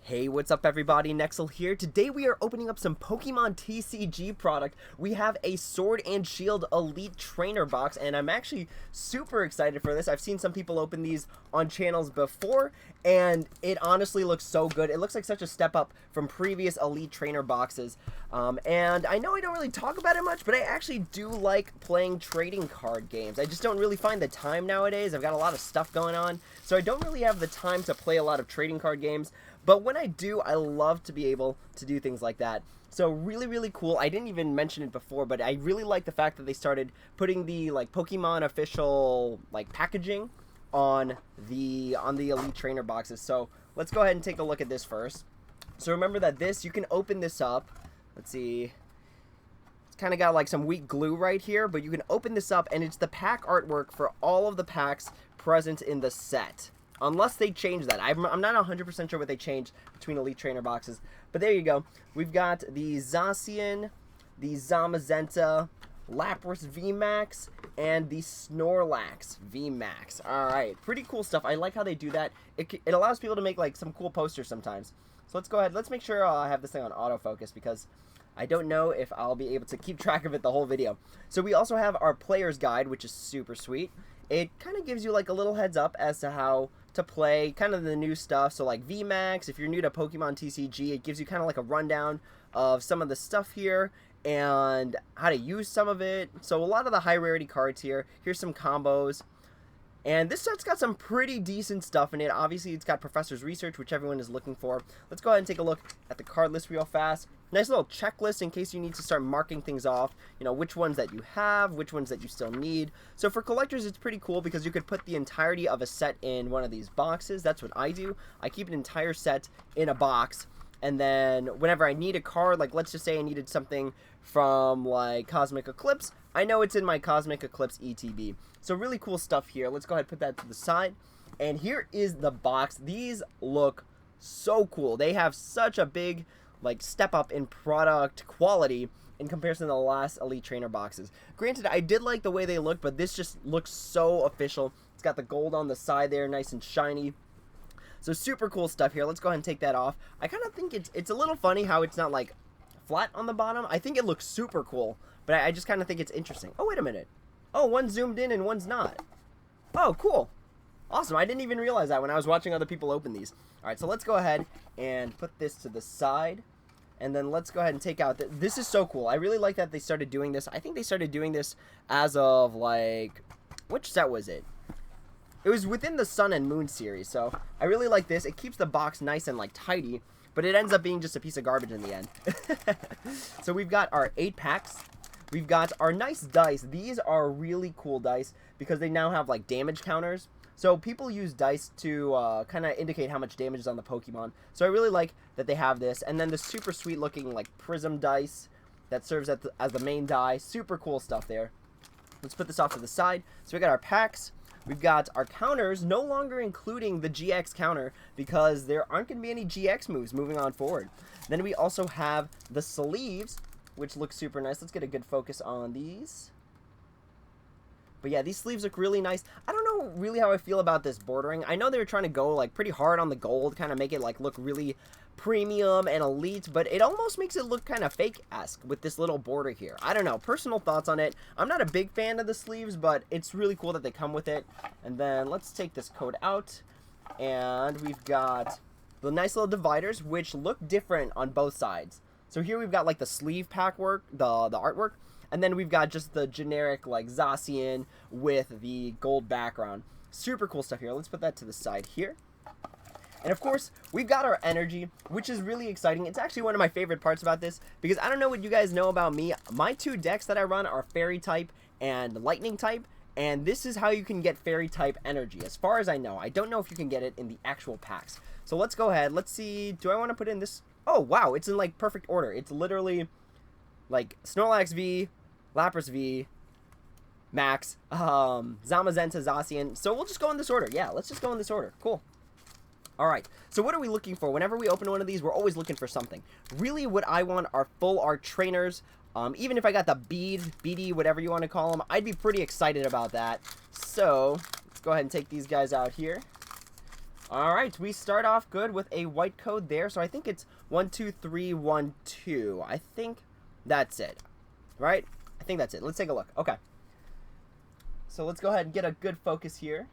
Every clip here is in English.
Hey, what's up everybody, Nexel here. Today we are opening up some Pokemon TCG product. We have a Sword and Shield Elite Trainer box, and I'm actually super excited for this. I've seen some people open these on channels before, and it honestly looks so good. It looks like such a step up from previous Elite Trainer boxes. And I know I don't really talk about it much, but I actually do like playing trading card games. I just don't really find the time nowadays. I've got a lot of stuff going on, so I don't really have the time to play a lot of trading card games. But when I do, I love to be able to do things like that. So really cool. I didn't even mention it before, but I really like the fact that they started putting the Pokemon official packaging on the Elite Trainer boxes. So let's go ahead and take a look at this first. So remember that you can open this up. Let's see. It's kind of got like some weak glue right here, but you can open this up and it's the pack artwork for all of the packs present in the set. Unless they change that. I'm not 100% sure what they changed between Elite Trainer boxes. But there you go. We've got the Zacian, the Zamazenta, Lapras VMAX, and the Snorlax VMAX. Alright, pretty cool stuff. I like how they do that. It allows people to make like some cool posters sometimes. So let's go ahead. Let's make sure I have this thing on autofocus because I don't know if I'll be able to keep track of it the whole video. So we also have our player's guide, which is super sweet. It kind of gives you like a little heads up as to how to play kind of the new stuff. So like VMAX, if you're new to Pokemon TCG, it gives you kind of like a rundown of some of the stuff here and how to use some of it. So a lot of the high rarity cards here. Here's some combos. And this set's got some pretty decent stuff in it. Obviously, it's got Professor's Research, which everyone is looking for. Let's go ahead and take a look at the card list real fast. Nice little checklist in case you need to start marking things off. You know, which ones that you have, which ones that you still need. So for collectors, it's pretty cool because you could put the entirety of a set in one of these boxes. That's what I do. I keep an entire set in a box. And then whenever I need a card, like let's just say I needed something from like Cosmic Eclipse, I know it's in my Cosmic Eclipse ETB. So really cool stuff here. Let's go ahead and put that to the side. And here is the box. These look so cool. They have such a big step up in product quality in comparison to the last Elite Trainer boxes. Granted, I did like the way they look, but this just looks so official. It's got the gold on the side there, nice and shiny. So super cool stuff here. Let's go ahead and take that off. I kind of think it's a little funny how it's not like flat on the bottom. I think it looks super cool, but I just kind of think it's interesting. Oh, wait a minute. Oh, one's zoomed in and one's not. Oh, cool. Awesome. I didn't even realize that when I was watching other people open these. All right, so let's go ahead and put this to the side. And then let's go ahead and take out... This is so cool. I really like that they started doing this. I think they started doing this as of, which set was it? It was within the Sun and Moon series, so I really like this. It keeps the box nice and, tidy, but it ends up being just a piece of garbage in the end. So we've got our 8 packs. We've got our nice dice. These are really cool dice because they now have, damage counters. So people use dice to kind of indicate how much damage is on the Pokemon. So I really like that they have this. And then the super sweet looking, prism dice that serves as the main die. Super cool stuff there. Let's put this off to the side. So we got our packs. We've got our counters, no longer including the GX counter because there aren't going to be any GX moves moving on forward. Then we also have the sleeves, which look super nice. Let's get a good focus on these. But yeah, these sleeves look really nice. I don't know really how I feel about this bordering. I know they were trying to go pretty hard on the gold, kind of make it look really premium and elite, but it almost makes it look kind of fake-esque with this little border here. I don't know. Personal thoughts on it. I'm not a big fan of the sleeves, but it's really cool that they come with it. And then let's take this code out. And we've got the nice little dividers, which look different on both sides. So here we've got the sleeve pack work, the artwork. And then we've got just the generic Zacian with the gold background. Super cool stuff here. Let's put that to the side here. And of course, we've got our energy, which is really exciting. It's actually one of my favorite parts about this because I don't know what you guys know about me. My 2 decks that I run are Fairy type and Lightning type. And this is how you can get Fairy type energy, as far as I know. I don't know if you can get it in the actual packs. So let's go ahead. Let's see. Do I want to put in this? Oh, wow. It's in perfect order. It's literally Snorlax V, Lapras V, Max, Zamazenta, Zacian. So we'll just go in this order. Yeah, let's just go in this order. Cool. Alright, so what are we looking for? Whenever we open one of these, we're always looking for something. Really, what I want are full art trainers. Even if I got the BD, whatever you want to call them, I'd be pretty excited about that. So, let's go ahead and take these guys out here. All right, we start off good with a white code there. So I think it's 1, 2, 3, 1, 2. I think that's it, right? I think that's it. Let's take a look. Okay. So let's go ahead and get a good focus here.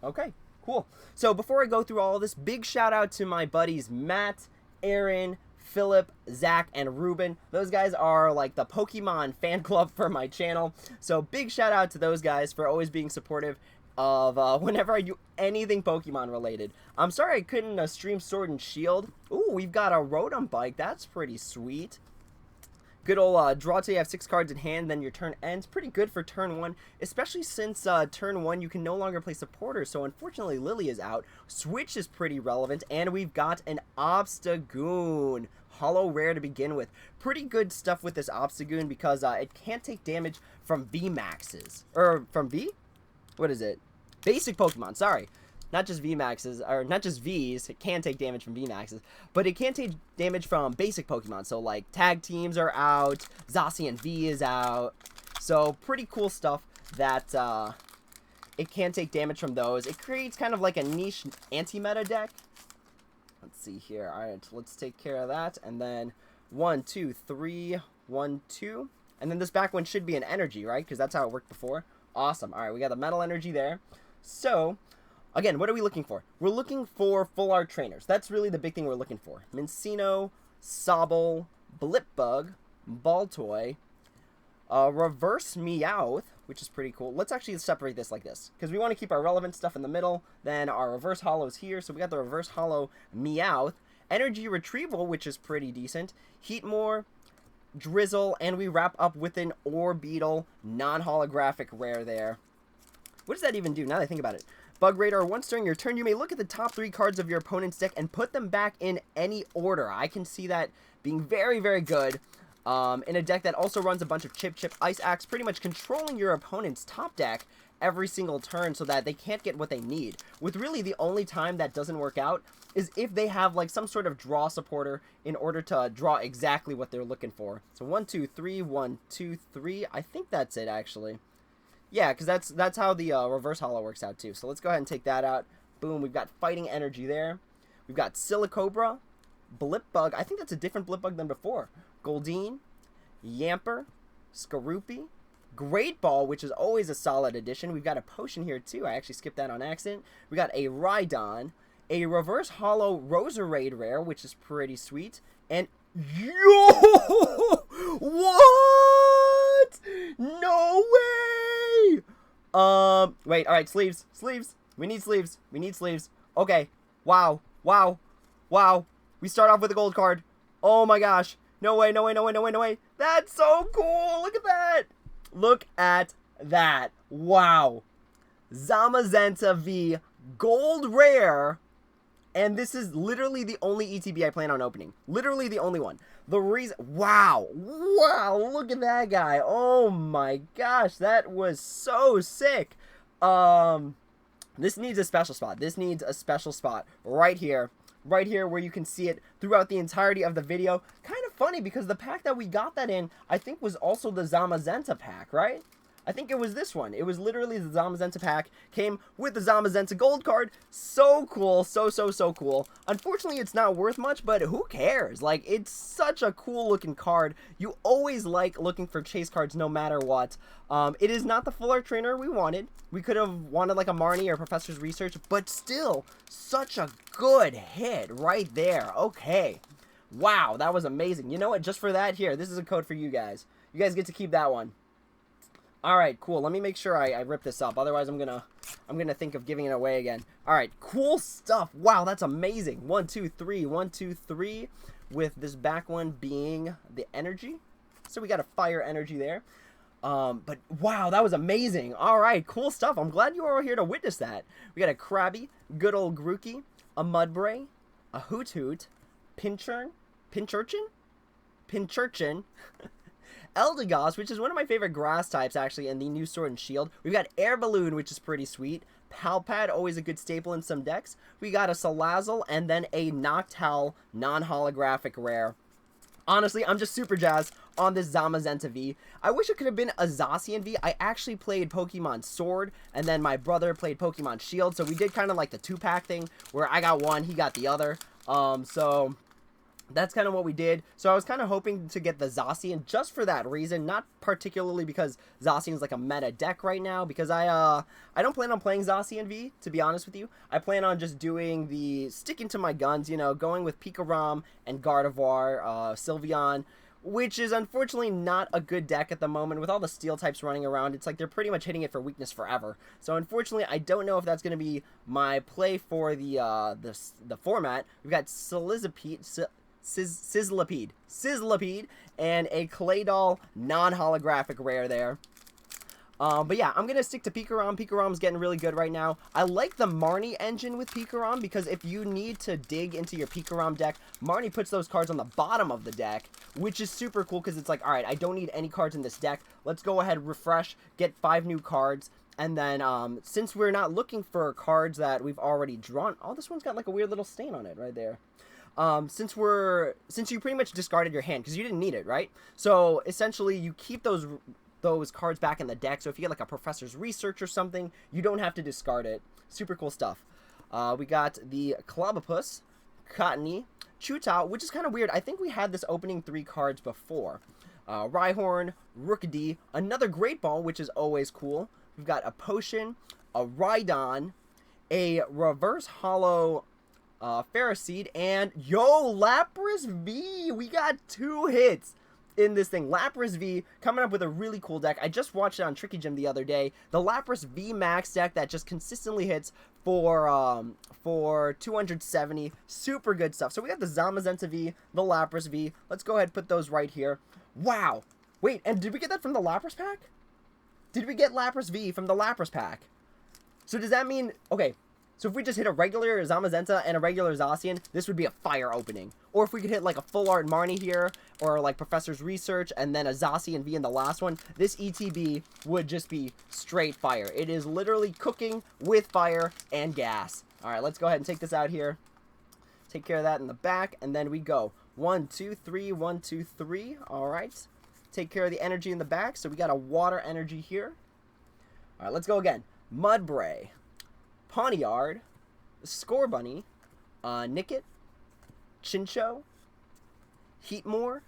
Okay, cool. So before I go through all of this, big shout out to my buddies Matt, Aaron, Philip, Zach, and Ruben. Those guys are like the Pokemon fan club for my channel. So big shout out to those guys for always being supportive of whenever I do anything Pokemon related. I'm sorry I couldn't stream Sword and Shield. Ooh, we've got a Rotom bike. That's pretty sweet. Good old draw till you have 6 cards in hand, then your turn ends. Pretty good for turn 1, especially since turn 1 you can no longer play supporter, so unfortunately Lily is out. Switch is pretty relevant, and we've got an Obstagoon. Hollow rare to begin with. Pretty good stuff with this Obstagoon because it can't take damage from VMAXs. Or from V? What is it? Basic Pokemon, sorry. Not just VMAXs, or not just Vs, it can take damage from VMAXs, but it can take damage from basic Pokemon. So like tag teams are out, Zacian V is out. So pretty cool stuff that it can take damage from those. It creates kind of like a niche anti-meta deck. Let's see here. Alright, let's take care of that. And then 1, 2, 3, 1, 2. And then this back one should be an energy, right? Because that's how it worked before. Awesome. Alright, we got the metal energy there. So again, what are we looking for? We're looking for full art trainers. That's really the big thing we're looking for. Mincino, Sobble, Blipbug, Baltoy, Reverse Meowth, which is pretty cool. Let's actually separate this like this, because we want to keep our relevant stuff in the middle, then our reverse hollows here. So we got the reverse hollow Meowth, Energy Retrieval, which is pretty decent, Heatmore, Drizzle, and we wrap up with an Orbeetle non-holographic rare there. What does that even do now that I think about it? Bug Radar, once during your turn, you may look at the top 3 cards of your opponent's deck and put them back in any order. I can see that being very, very good in a deck that also runs a bunch of Chip, Ice Axe, pretty much controlling your opponent's top deck every single turn so that they can't get what they need. With really the only time that doesn't work out is if they have like some sort of draw supporter in order to draw exactly what they're looking for. So 1, 2, 3, 1, 2, 3. I think that's it, actually. Yeah, because that's how the reverse hollow works out too. So let's go ahead and take that out. Boom, we've got fighting energy there. We've got Silicobra, Blipbug. I think that's a different Blipbug than before. Goldeen, Yamper, Skorupi, Great Ball, which is always a solid addition. We've got a potion here too. I actually skipped that on accident. We got a Rhydon, a reverse hollow Roserade rare, which is pretty sweet. And yo, what? No way! Wait, all right, sleeves. We need sleeves. Okay, wow. We start off with a gold card. Oh my gosh. No way. That's so cool. Look at that. Wow. Zamazenta V gold rare. And this is literally the only ETB I plan on opening. Literally the only one. The reason... Wow, look at that guy. Oh my gosh, that was so sick. This needs a special spot. Right here where you can see it throughout the entirety of the video. Kind of funny because the pack that we got that in, I think was also the Zamazenta pack, right? I think it was this one. It was literally the Zamazenta pack. Came with the Zamazenta gold card. So cool. So cool. Unfortunately, it's not worth much, but who cares? Like, it's such a cool looking card. You always like looking for chase cards no matter what. It is not the full art trainer we wanted. We could have wanted like a Marnie or Professor's Research, but still, such a good hit right there. Okay. Wow, that was amazing. You know what? Just for that, here, this is a code for you guys. You guys get to keep that one. Alright, cool. Let me make sure I rip this up. Otherwise, I'm gonna think of giving it away again. Alright, cool stuff. Wow, that's amazing. 1, 2, 3. 1, 2, 3. With this back one being the energy. So we got a fire energy there. But wow, that was amazing. Alright, cool stuff. I'm glad you were all here to witness that. We got a Krabby, good old Grookey, a Mudbray, a Hoot, Pinchurchin, Eldegoss, which is one of my favorite grass types, actually, in the new Sword and Shield. We've got Air Balloon, which is pretty sweet. Palpad, always a good staple in some decks. We got a Salazzle, and then a Noctowl non-holographic rare. Honestly, I'm just super jazzed. on this Zamazenta V. I wish it could have been a Zacian V. I actually played Pokemon Sword, and then my brother played Pokemon Shield, so we did kind of like the 2-pack thing, where I got one, he got the other. So that's kind of what we did. So I was kind of hoping to get the Zacian just for that reason, not particularly because Zacian is like a meta deck right now, because I don't plan on playing Zacian V, to be honest with you. I plan on just doing sticking to my guns, you know, going with Pikarom and Gardevoir, Sylveon, which is unfortunately not a good deck at the moment. With all the steel types running around, it's like they're pretty much hitting it for weakness forever. So unfortunately, I don't know if that's going to be my play for the format. We've got Sizzlipede, and a Claydol non-holographic rare there. But yeah, I'm going to stick to Pikarom. Pikarom's getting really good right now. I like the Marnie engine with Pikarom, because if you need to dig into your Pikarom deck, Marnie puts those cards on the bottom of the deck, which is super cool, because it's like, alright, I don't need any cards in this deck. Let's go ahead, refresh, get 5 new cards, and then, since we're not looking for cards that we've already drawn... Oh, this one's got like a weird little stain on it right there. Since you pretty much discarded your hand, because you didn't need it, right? So, essentially, you keep those cards back in the deck, so if you get like a Professor's Research or something, you don't have to discard it. Super cool stuff. We got the Clobopus, Cottony, Chutao, which is kind of weird. I think we had this opening 3 cards before. Rhyhorn, Rookidee, another Great Ball, which is always cool. We've got a Potion, a Rhydon, a Reverse Hollow Ferroseed, and Lapras V! We got 2 hits in this thing. Lapras V coming up with a really cool deck. I just watched it on Tricky Gym the other day. The Lapras V Max deck that just consistently hits for 270. Super good stuff. So we got the Zamazenta V, the Lapras V. Let's go ahead and put those right here. Wow! Wait, and did we get that from the Lapras pack? Did we get Lapras V from the Lapras pack? So does that mean... Okay, so if we just hit a regular Zamazenta and a regular Zacian, this would be a fire opening. Or if we could hit like a full art Marnie here, or like Professor's Research, and then a Zacian V in the last one, this ETB would just be straight fire. It is literally cooking with fire and gas. Alright, let's go ahead and take this out here. Take care of that in the back, and then we go. 1, 2, 3, 1, 2, 3. Alright. Take care of the energy in the back. So we got a water energy here. Alright, let's go again. Mudbray, Pawniard, Scorbunny, Nickit, Chincho, Heatmore,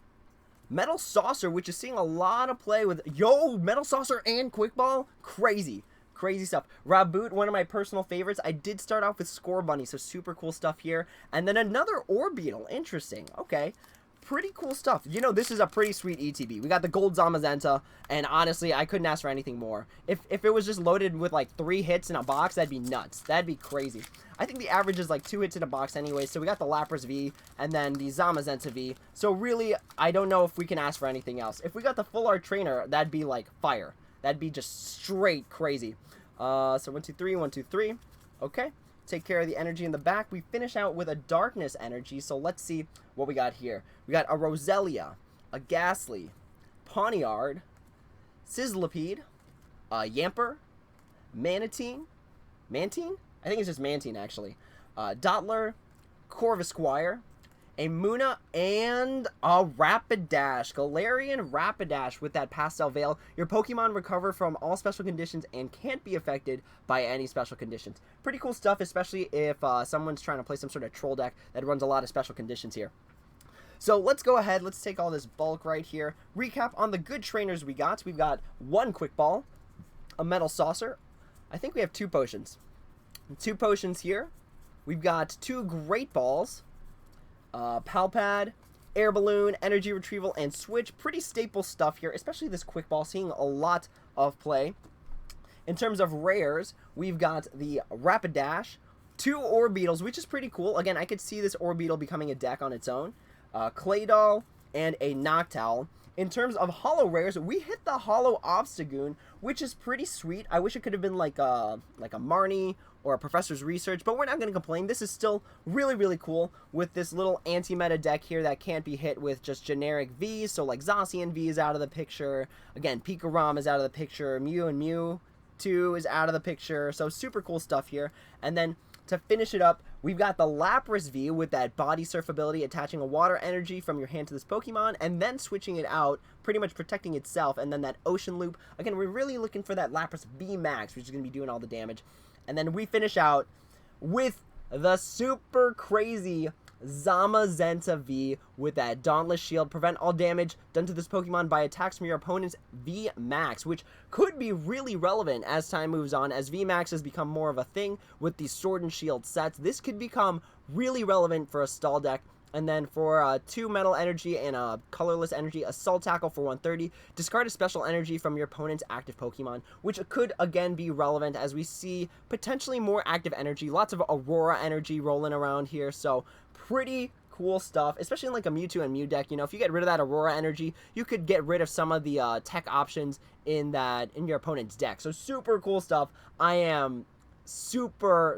Metal Saucer, which is seeing a lot of play with... Yo, Metal Saucer and Quick Ball? Crazy. Crazy stuff. Raboot, one of my personal favorites. I did start off with Scorbunny, so super cool stuff here. And then another Orbeetle. Interesting. Okay. Pretty cool stuff. You know, this is a pretty sweet ETB. We got the Gold Zamazenta, and honestly, I couldn't ask for anything more. If it was just loaded with like 3 hits in a box, that'd be nuts. That'd be crazy. I think the average is like 2 hits in a box anyway, so we got the Lapras V, and then the Zamazenta V. So really, I don't know if we can ask for anything else. If we got the Full Art Trainer, that'd be like fire. That'd be just straight crazy. So 1, 2, 3, 1, 2, 3. Okay. Take care of the energy in the back. We finish out with a Darkness energy, so let's see what we got here. We got a Roselia, a Ghastly, Pawniard, Sizzlipede, a Yamper, Mantine? I think it's just Mantine, actually. Dottler, Corvisquire, a Munna, and a Rapidash. Galarian Rapidash with that Pastel Veil. Your Pokemon recover from all special conditions and can't be affected by any special conditions. Pretty cool stuff, especially if someone's trying to play some sort of troll deck that runs a lot of special conditions here. So let's go ahead, let's take all this bulk right here. Recap on the good trainers we got. We've got 1 Quick Ball, a Metal Saucer. I think we have 2 potions. 2 potions here. We've got 2 Great Balls. Palpad, Air Balloon, Energy Retrieval, and Switch. Pretty staple stuff here, especially this Quick Ball, seeing a lot of play. In terms of rares, we've got the Rapidash, 2 Orbeetles, which is pretty cool. Again, I could see this Orbeetle becoming a deck on its own. Claydol, and a Noctowl. In terms of holo rares, we hit the holo Obstagoon, which is pretty sweet. I wish it could have been like a Marnie or a Professor's Research, but we're not going to complain. This is still really, really cool with this little anti-meta deck here that can't be hit with just generic Vs. So like Zacian V is out of the picture. Again, Pikarom is out of the picture. Mew and Mew 2 is out of the picture, so super cool stuff here. And then to finish it up, we've got the Lapras V with that body surf ability, attaching a water energy from your hand to this Pokemon, and then switching it out, pretty much protecting itself, and then that Ocean Loop. Again, we're really looking for that Lapras V Max, which is going to be doing all the damage. And then we finish out with the super crazy Zamazenta V with that Dauntless Shield. Prevent all damage done to this Pokemon by attacks from your opponent's V Max, which could be really relevant as time moves on. As V Max has become more of a thing with the Sword and Shield sets, this could become really relevant for a stall deck. And then for 2 Metal Energy and a Colorless Energy, Assault Tackle for 130, discard a special energy from your opponent's active Pokemon, which could again be relevant as we see potentially more active energy, lots of Aurora energy rolling around here, so pretty cool stuff, especially in like a Mewtwo and Mew deck. You know, if you get rid of that Aurora energy, you could get rid of some of the tech options in your opponent's deck, so super cool stuff. I am super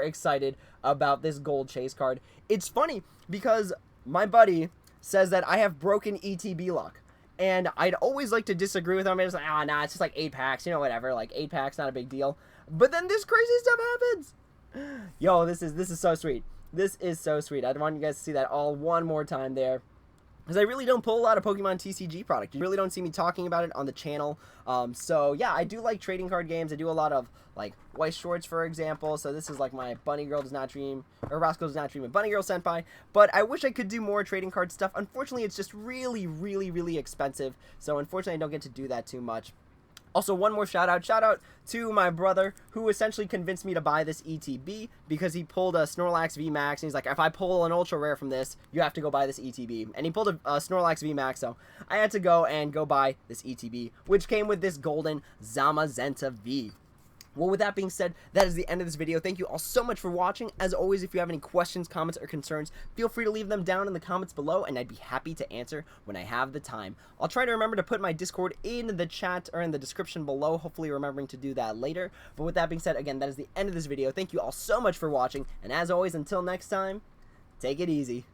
excited about this gold chase card. It's funny because my buddy says that I have broken ETB luck, and I'd always like to disagree with him. It's like, nah, it's just like 8 packs, you know, whatever, like 8 packs, not a big deal. But then this crazy stuff happens. Yo, this is so sweet. This is so sweet. I want you guys to see that all one more time there, because I really don't pull a lot of Pokemon TCG product. You really don't see me talking about it on the channel. So yeah, I do like trading card games. I do a lot of like White Shorts, for example. So this is like my Bunny Girl Does Not Dream, or Roscoe Does Not Dream and Bunny Girl Senpai. But I wish I could do more trading card stuff. Unfortunately, it's just really expensive. So unfortunately, I don't get to do that too much. Also, one more shout out to my brother, who essentially convinced me to buy this ETB because he pulled a Snorlax V Max, and he's like, if I pull an ultra rare from this, you have to go buy this ETB. And he pulled a Snorlax V Max, so I had to go buy this ETB, which came with this golden Zamazenta V. Well, with that being said, that is the end of this video. Thank you all so much for watching. As always, if you have any questions, comments, or concerns, feel free to leave them down in the comments below, and I'd be happy to answer when I have the time. I'll try to remember to put my Discord in the chat or in the description below, hopefully remembering to do that later. But with that being said, again, that is the end of this video. Thank you all so much for watching, and as always, until next time, take it easy.